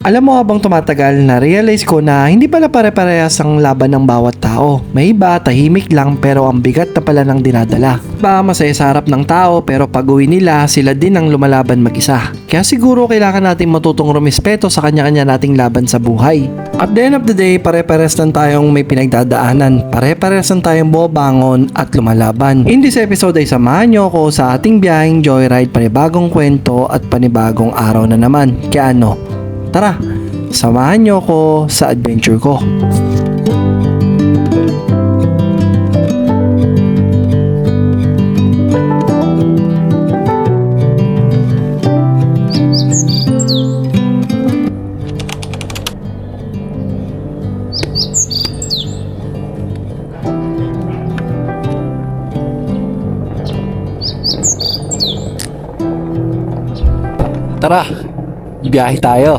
Alam mo habang tumatagal na-realize ko na hindi pala pare-parehas ang laban ng bawat tao. May iba tahimik lang pero ang bigat na pala ng dinadala. Iba masaya sa harap ng tao pero pag uwi nila sila din ang lumalaban mag-isa. Kaya siguro kailangan natin matutong rumispeto sa kanya-kanya nating laban sa buhay. At the end of the day, pare-pares lang tayong may pinagdadaanan. Pare-pares lang tayong bumabangon at lumalaban. In this episode ay samahan nyo ako sa ating biyaheng joyride, panibagong kwento at panibagong araw na naman. Kaya ano? Tara, samahan niyo ako sa adventure ko. Tara, biyahe tayo.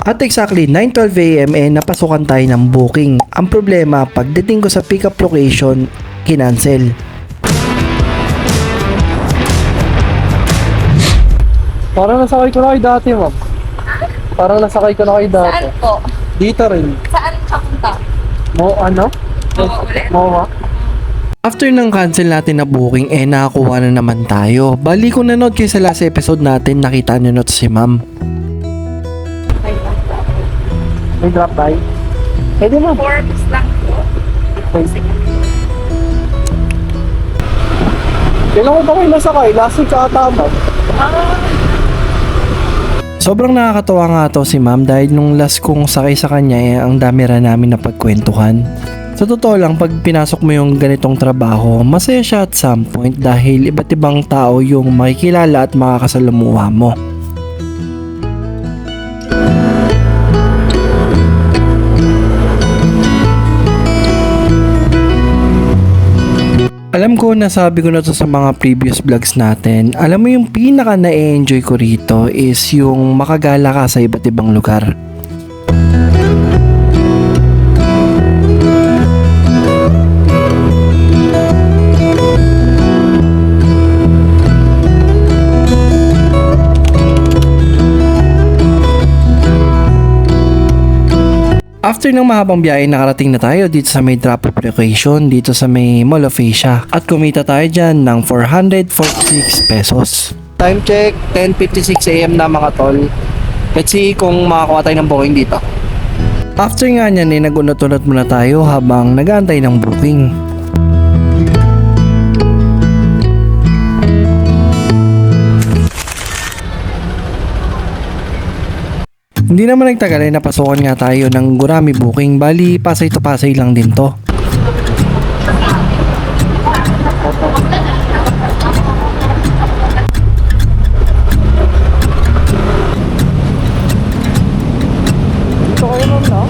At exactly 9:12 AM napasukan tayo ng booking. Ang problema, pagdating ko sa pickup location, kinancel. Parang nasakay ko na kayo dati, ma'am. Parang nasakay ko na kayo dati. Saan po? Dito rin. Saan ka punta? Moa. After ng cancel natin na booking, nakakuha na naman tayo. Bali kung nanood kayo sa last episode natin, nakita nyo na si ma'am. May drop by? Pwede mo. 4 plus lang po. Sige. Kailan ko ba kayo nasakay? Last week ata ba? Sobrang nakakatawa nga to si ma'am dahil nung last kong sakay sa kanya ang dami rin namin na pagkwentuhan. Sa totoo lang, pag pinasok mo yung ganitong trabaho, masaya siya at some point dahil iba't ibang tao yung makikilala at makakasalamuha mo. Alam ko, nasabi ko na to sa mga previous vlogs natin. Alam mo yung pinaka na-enjoy ko rito is yung makagala ka sa iba't ibang lugar. After ng mahabang biyahe, nakarating na tayo dito sa may drop-off location dito sa may Mall of Asia at kumita tayo dyan ng 446 pesos. Time check, 10:56 AM na mga tol. Let's see kung makakuha tayo ng booking dito. After nga nyan, nag-unot-unot muna tayo habang nag-aantay ng booking. Hindi naman nagtagal ay napasukan nga tayo ng Gurami booking. Bali, Pasay to Pasay lang din to. Dito kayo ma'am, no?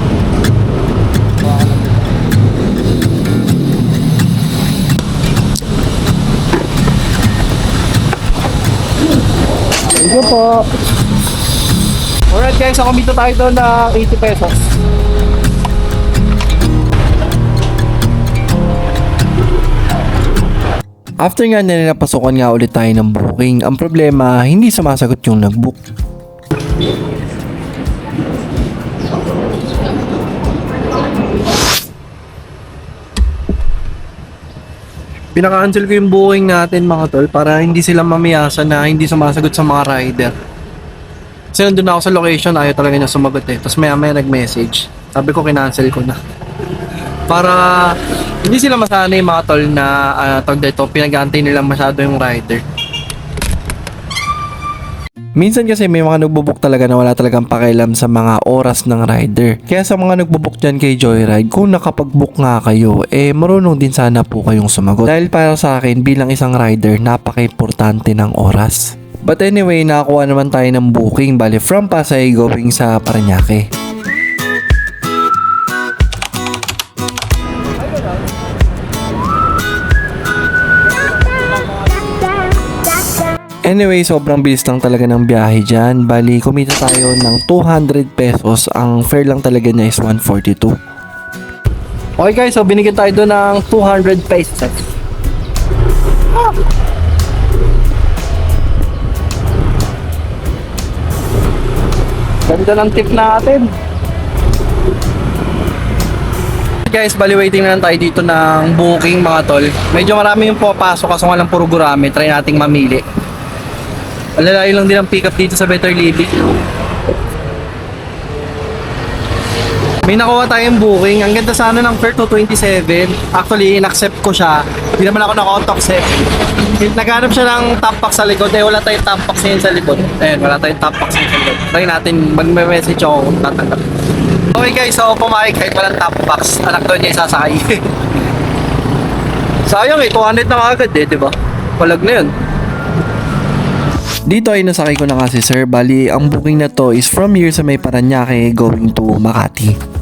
Ito po. Alright guys, ako kumita tayo doon na 80 pesos. After nga napasukan nga ulit tayo ng booking. Ang problema, hindi sumasagot yung nag-book. Pinaka-cancel ko yung booking natin mga tol para hindi sila mamiyasa na hindi sumasagot sa mga rider. Kasi nandun ako sa location, ayaw talaga niya sumagot eh. Tapos maya nag-message. Sabi ko, kinancel ko na. Para hindi sila masanay mga tol na tawag dito, pinag-aantay nila masyado yung rider. Minsan kasi may mga nagbo-book talaga na wala talagang pakialam sa mga oras ng rider. Kaya sa mga nagbo-book dyan kay Joyride, kung nakapag-book nga kayo, marunong din sana po kayong sumagot. Dahil para sa akin, bilang isang rider, napaka-importante ng oras. But anyway, nakakuha naman tayo ng booking, bali from Pasay going sa Parañaque. Anyway, sobrang bilis lang talaga ng biyahe dyan. Bali, kumita tayo ng 200 pesos. Ang fare lang talaga niya is 142. Okay guys, so binigyan tayo doon ng 200 pesos. Ganda ng tip natin. Guys, bali waiting na lang tayo dito ng booking mga tol. Medyo marami yung papasok kaso nga lang puro gurame. Try nating mamili. Alalayo lang din ang pick up dito sa Better Living. May nakuha tayong booking. Ang ganda sana ng fare to 27. Actually, in-accept ko siya. Hindi naman ako naka-auto-accept. Naghanap siya ng top box sa likod. Eh, wala tayong top box ngayon sa likod. Ayun, wala tayong top box ngayon sa likod. Try natin, mag-message ako kung tatanggap. Okay guys, so pumayag kahit walang top box. Anak doon niya isasakay. Sayang eh, 200 na agad eh, diba? Palag na yun. Dito ay nasakay ko na nga si Sir. Bali, ang booking na to is from here sa may Paranaque going to Makati.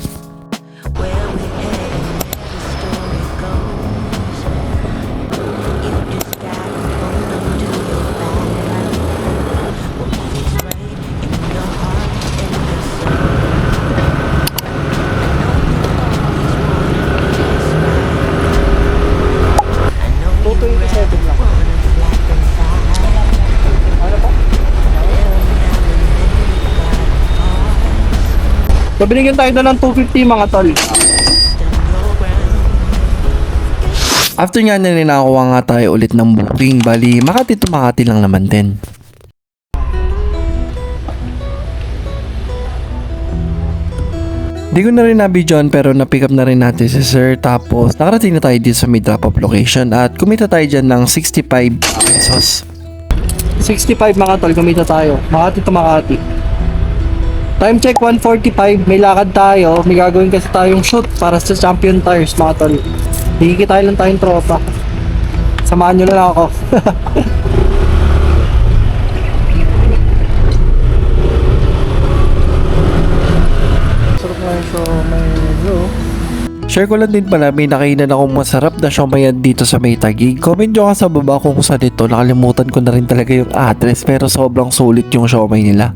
So binigyan tayo doon ng 250 mga tol. After nga na nakakuha nga tayo ulit ng booking. Bali, Makati to Makati lang naman din. Di ko na rin nabidyon pero na-pick up na rin natin si Sir. Tapos nakarating na tayo dito sa may drop off location at kumita tayo dyan ng 65 pesos. 65 mga tol, kumita tayo. Makati to Makati. Time check 1:45, may lakad tayo, may gagawin kasi tayong shoot para sa Champion Tires mga tol. Hihikita lang tayong tropa. Samahan nyo na lang ako. Sarap nga yung siomay nyo. Share ko lang din pala, may nakainan akong masarap na siomay dito sa may Taguig. Comment nyo ka sa baba kung saan dito. Nakalimutan ko na rin talaga yung address pero sobrang sulit yung siomay nila.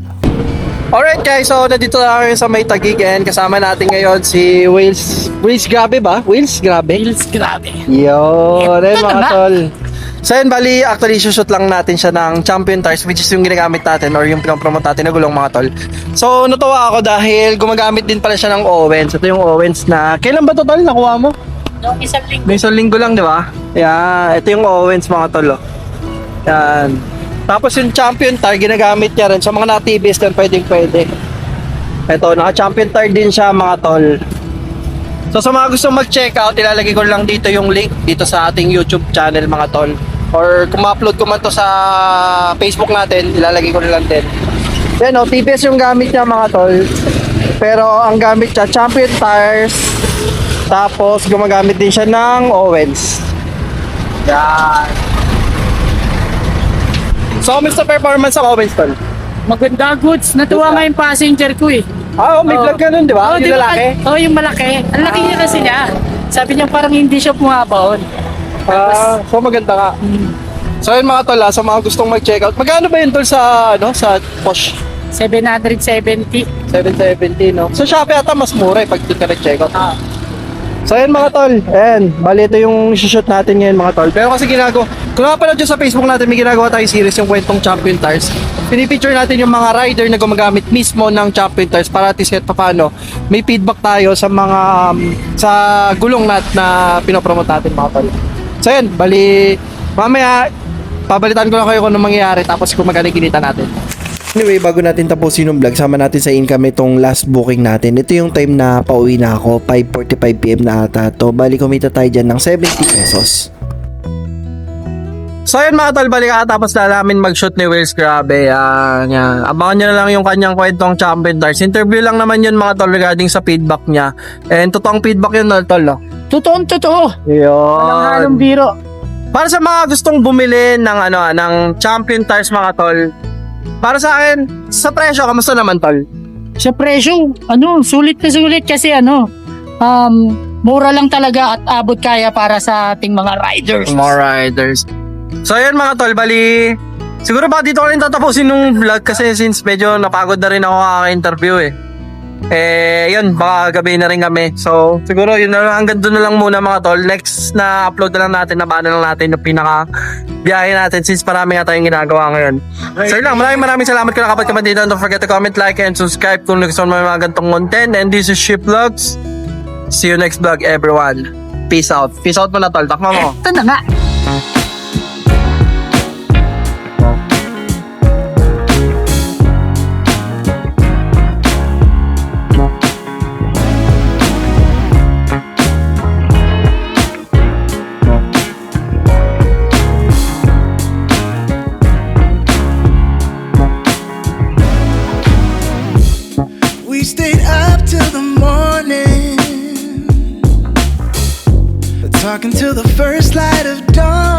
Alright guys, so nandito na kami sa may Taguig and kasama natin ngayon si Wheels. Wheels Grabe ba? Wheels Grabe? Wheels Grabe. Yun, Ito mga na. tol. So yun, bali, actually, shoot lang natin siya ng Champion Tires which is yung ginagamit natin or yung pinapromote natin na gulong mga tol. So, natuwa ako dahil gumagamit din pala siya ng Owens. Ito yung Owens na, kailan ba to tol? Nakuha mo? Yung isang linggo. May isang linggo lang, di ba? Yan, ito yung Owens mga tol. Oh. Yan. Tapos yung Champion Tire, ginagamit niya rin. Sa mga naka-TBS din, pwede. Ito, naka-Champion Tire din siya mga tol. So sa mga gustong mag-check out, ilalagay ko lang dito yung link dito sa ating YouTube channel mga tol. Or kung ma-upload ko man to sa Facebook natin, ilalagay ko na lang din. Yan o, TBS yung gamit niya mga tol. Pero ang gamit niya, Champion Tires. Tapos gumagamit din siya ng Owens. Yan. So, Mr. Performance ang Owens tol. Maganda goods. Natuwa nga yung passenger ko eh. Ah, may vlog ka nun, di ba? Oh, Yung di ba? lalaki? Oh, yung malaki. Ang laki niya kasi niya. Sabi niya parang hindi siya pumabaon. Ah, so maganda ka. So yun mga tol, sa mga gustong mag-check out. Magkano ba yun tol sa, sa Posh? 770. 770, no? Sa Shopee ata mas mura pag di ka nag-check out. Ah. So yun mga tol, bali ito yung shoot natin ngayon mga tol. Pero kasi kung napanood dyan sa Facebook natin, may ginagawa tayong series yung kwentong Champion Tires. Pinipicture natin yung mga rider na gumagamit mismo ng Champion Tires para at least kahit paano may feedback tayo sa mga sa gulong na pinopromote natin mga tol. So yun, bali mamaya pabalitan ko lang kayo kung ano mangyayari tapos kung magkano kinita natin. Anyway, bago natin tapusin yung vlog, sama natin sa income itong last booking natin. Ito yung time na pauwi na ako, 5:45 PM na ata to. Bali kumita tayo dyan ng 70 pesos. So yun mga tol, bali kakatapos na namin mag-shoot ni Wheels Grabe. Yan. Abangan nyo na lang yung kanyang kwentong Champion Tires. Interview lang naman yun mga tol regarding sa feedback niya. And totoong feedback yun tol. No? Totoo. Walang halong Yun. biro. Para sa mga gustong bumili ng Champion Tires mga tol, para sa akin, sa presyo, kamusta naman tol? Sa presyo, sulit na sulit kasi mura lang talaga at abot kaya para sa ating mga riders. Mga riders. So ayun mga tol, bali siguro baka dito ko rin tatapusin nung vlog kasi since medyo napagod na rin ako kaka-interview eh. Yun, baka gabi na rin kami. So, siguro yun na lang, hanggang doon na lang muna mga tol. Next na upload na lang natin, nabaan na lang natin yung pinaka biyahe natin since marami nga tayong ginagawa ngayon. So yun lang, maraming salamat kung nakapag ka man dito. Don't forget to comment, like, and subscribe kung gusto mo mga ganitong content. And this is Ship Vlogs. See you next vlog, everyone. Peace out. Peace out muna tol. Takma mo. Ito na nga. We stayed up till the morning, talking till the first light of dawn.